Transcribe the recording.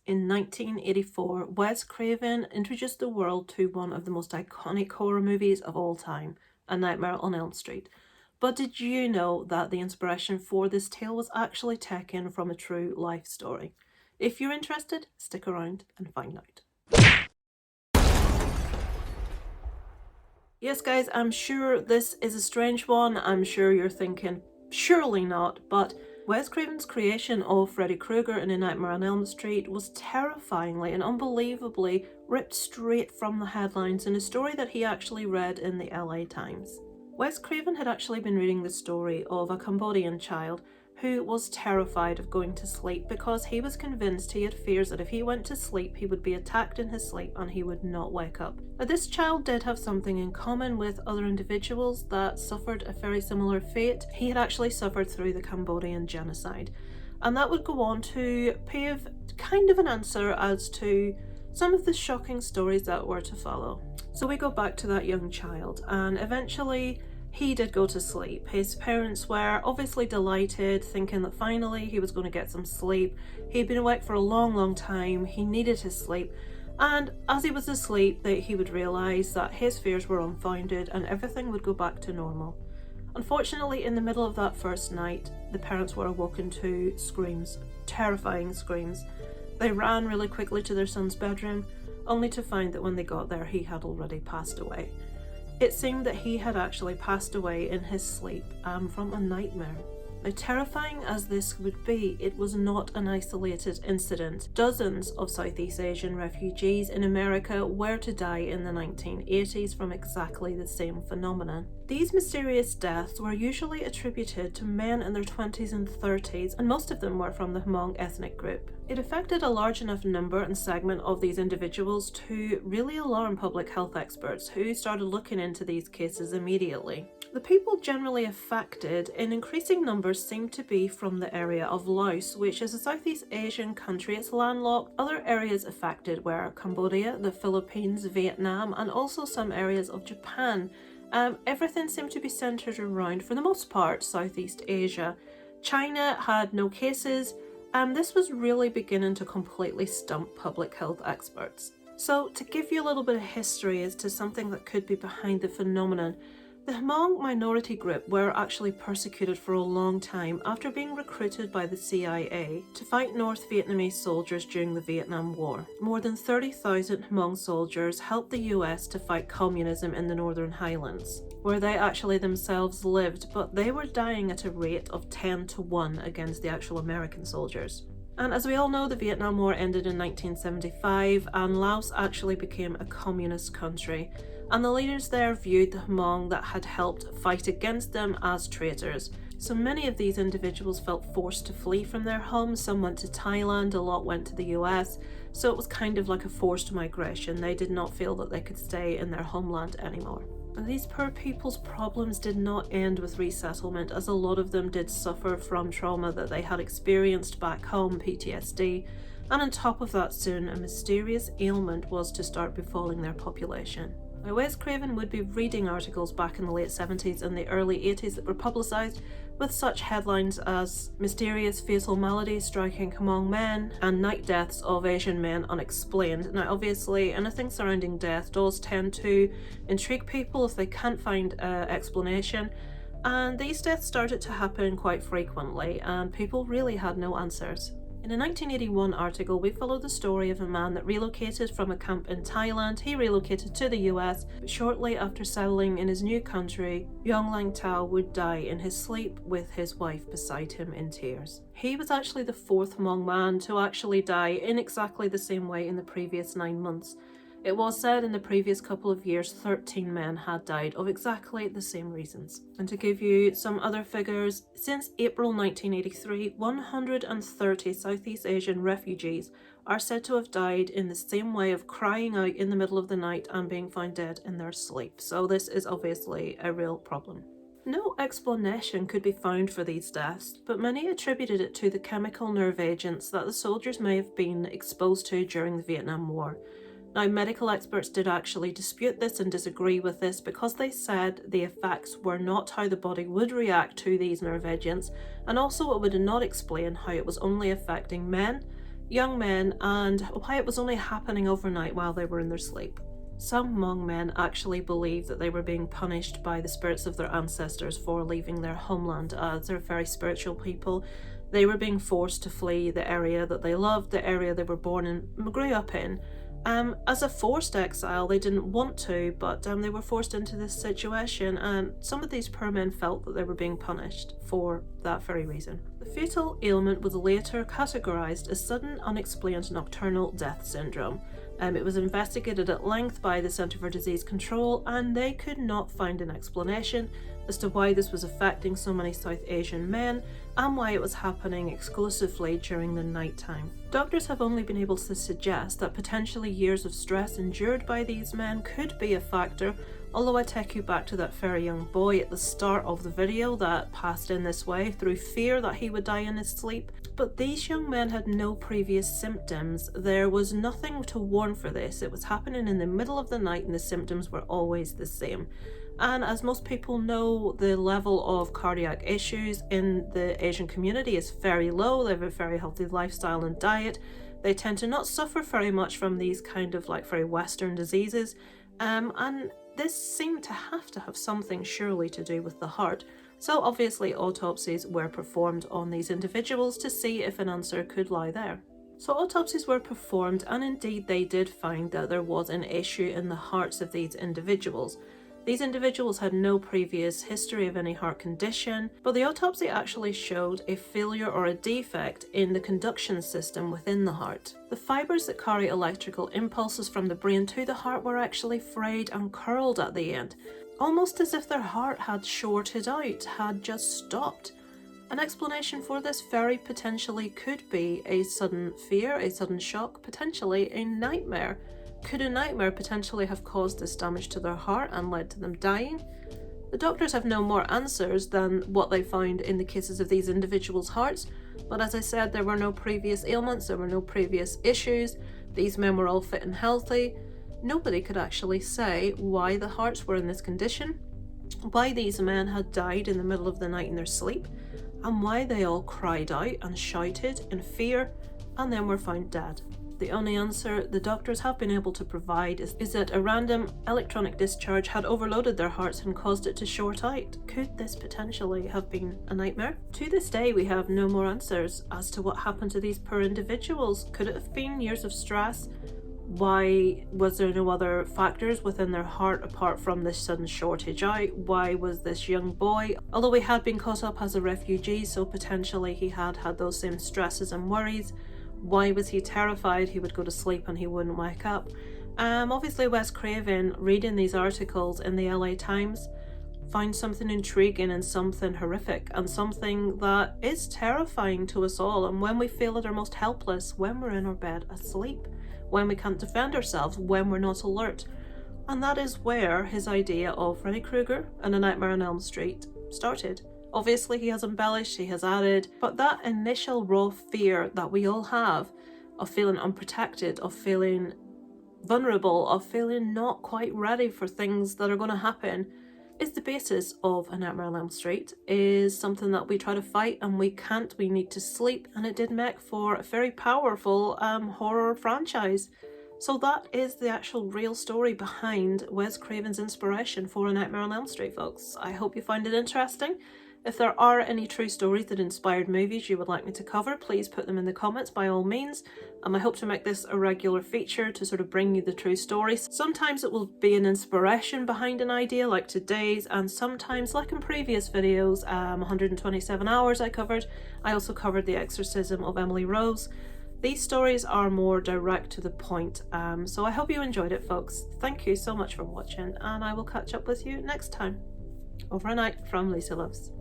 In 1984, Wes Craven introduced the world to one of the most iconic horror movies of all time, A Nightmare on Elm Street. But did you know that the inspiration for this tale was actually taken from a true life story? If you're interested, stick around and find out. Yes, guys, I'm sure this is a strange one. I'm sure you're thinking, surely not, but Wes Craven's creation of Freddy Krueger in A Nightmare on Elm Street was terrifyingly and unbelievably ripped straight from the headlines in a story that he actually read in the LA Times. Wes Craven had actually been reading the story of a Cambodian child who was terrified of going to sleep because he was convinced he had fears that if he went to sleep he would be attacked in his sleep and he would not wake up. Now, this child did have something in common with other individuals that suffered a very similar fate. He had actually suffered through the Cambodian genocide, and that would go on to pave kind of an answer as to some of the shocking stories that were to follow. So we go back to that young child, and eventually he did go to sleep. His parents were obviously delighted, thinking that finally he was going to get some sleep. He'd been awake for a long time, he needed his sleep, and as he was asleep he would realise that his fears were unfounded and everything would go back to normal. Unfortunately, in the middle of that first night, the parents were awoken to screams, terrifying screams. They ran really quickly to their son's bedroom, only to find that when they got there he had already passed away. It seemed that he had actually passed away in his sleep from a nightmare. Now, terrifying as this would be, it was not an isolated incident. Dozens of Southeast Asian refugees in America were to die in the 1980s from exactly the same phenomenon. These mysterious deaths were usually attributed to men in their 20s and 30s, and most of them were from the Hmong ethnic group. It affected a large enough number and segment of these individuals to really alarm public health experts, who started looking into these cases immediately. The people generally affected in increasing numbers seem to be from the area of Laos, which is a Southeast Asian country. It's landlocked. Other areas affected were Cambodia, the Philippines, Vietnam, and also some areas of Japan. Everything seemed to be centered around, for the most part, Southeast Asia. China had no cases, and this was really beginning to completely stump public health experts. So, to give you a little bit of history as to something that could be behind the phenomenon, the Hmong minority group were actually persecuted for a long time after being recruited by the CIA to fight North Vietnamese soldiers during the Vietnam War. More than 30,000 Hmong soldiers helped the US to fight communism in the Northern Highlands, where they actually themselves lived, but they were dying at a rate of 10-1 against the actual American soldiers. And as we all know, the Vietnam War ended in 1975, and Laos actually became a communist country, and the leaders there viewed the Hmong that had helped fight against them as traitors. So many of these individuals felt forced to flee from their homes. Some went to Thailand, a lot went to the US, so it was kind of like a forced migration. They did not feel that they could stay in their homeland anymore. And these poor people's problems did not end with resettlement, as a lot of them did suffer from trauma that they had experienced back home, PTSD, and on top of that soon a mysterious ailment was to start befalling their population. Now, Wes Craven would be reading articles back in the late 70s and the early 80s that were publicised with such headlines as "Mysterious Fatal Malady Striking Hmong Men" and "Night Deaths of Asian Men Unexplained." Now, obviously, anything surrounding death does tend to intrigue people if they can't find an explanation, and these deaths started to happen quite frequently, and people really had no answers. In a 1981 article, we followed the story of a man that relocated from a camp in Thailand. He relocated to the US, but shortly after settling in his new country, Yong Lang Tao would die in his sleep with his wife beside him in tears. He was actually the fourth Hmong man to actually die in exactly the same way in the previous 9 months. It was said in the previous couple of years 13 men had died of exactly the same reasons. And to give you some other figures, since April 1983, 130 Southeast Asian refugees are said to have died in the same way of crying out in the middle of the night and being found dead in their sleep. So this is obviously a real problem. No explanation could be found for these deaths, but many attributed it to the chemical nerve agents that the soldiers may have been exposed to during the Vietnam War. Now, medical experts did actually dispute this and disagree with this because they said the effects were not how the body would react to these nerve agents, and also it would not explain how it was only affecting men young men and why it was only happening overnight while they were in their sleep. Some Hmong men actually believed that they were being punished by the spirits of their ancestors for leaving their homeland, as they're very spiritual people. They were being forced to flee the area that they loved, the area they were born and grew up in. As a forced exile, they didn't want to, but they were forced into this situation, and some of these poor men felt that they were being punished for that very reason. The fatal ailment was later categorized as sudden unexplained nocturnal death syndrome. It was investigated at length by the Centre for Disease Control, and they could not find an explanation as to why this was affecting so many South Asian men and why it was happening exclusively during the night time. Doctors have only been able to suggest that potentially years of stress endured by these men could be a factor, although I take you back to that very young boy at the start of the video that passed in this way through fear that he would die in his sleep. But these young men had no previous symptoms. There was nothing to warn for this. It was happening in the middle of the night and the symptoms were always the same. And as most people know, the level of cardiac issues in the Asian community is very low. They have a very healthy lifestyle and diet. They tend to not suffer very much from these kind of like very Western diseases. And this seemed to have something surely to do with the heart. So obviously autopsies were performed on these individuals to see if an answer could lie there. So autopsies were performed, and indeed they did find that there was an issue in the hearts of these individuals. These individuals had no previous history of any heart condition, but the autopsy actually showed a failure or a defect in the conduction system within the heart. The fibers that carry electrical impulses from the brain to the heart were actually frayed and curled at the end, almost as if their heart had shorted out, had just stopped. An explanation for this very potentially could be a sudden fear, a sudden shock, potentially a nightmare. Could a nightmare potentially have caused this damage to their heart and led to them dying? The doctors have no more answers than what they found in the cases of these individuals' hearts, but as I said, there were no previous ailments, there were no previous issues, these men were all fit and healthy. Nobody could actually say why the hearts were in this condition, why these men had died in the middle of the night in their sleep, and why they all cried out and shouted in fear and then were found dead. The only answer the doctors have been able to provide is that a random electronic discharge had overloaded their hearts and caused it to short out. Could this potentially have been a nightmare? To this day, we have no more answers as to what happened to these poor individuals. Could it have been years of stress? Why was there no other factors within their heart apart from this sudden shortage out? Why was this young boy, although he had been caught up as a refugee, so potentially he had those same stresses and worries, why was he terrified he would go to sleep and he wouldn't wake up? Obviously Wes Craven, reading these articles in the LA Times, found something intriguing and something horrific and something that is terrifying to us all. And when we feel at our most helpless, when we're in our bed asleep, when we can't defend ourselves, when we're not alert. And that is where his idea of Freddy Krueger and A Nightmare on Elm Street started. Obviously he has embellished, he has added, but that initial raw fear that we all have of feeling unprotected, of feeling vulnerable, of feeling not quite ready for things that are going to happen is the basis of A Nightmare on Elm Street, is something that we try to fight and we can't, we need to sleep, and it did make for a very powerful horror franchise. So that is the actual real story behind Wes Craven's inspiration for A Nightmare on Elm Street, folks. I hope you find it interesting. If there are any true stories that inspired movies you would like me to cover, please put them in the comments by all means. I hope to make this a regular feature to sort of bring you the true stories. Sometimes it will be an inspiration behind an idea like today's, and sometimes, like in previous videos, 127 Hours I covered, I also covered The Exorcism of Emily Rose. These stories are more direct to the point, so I hope you enjoyed it, folks. Thank you so much for watching, and I will catch up with you next time. Over and out from Lisa Loves.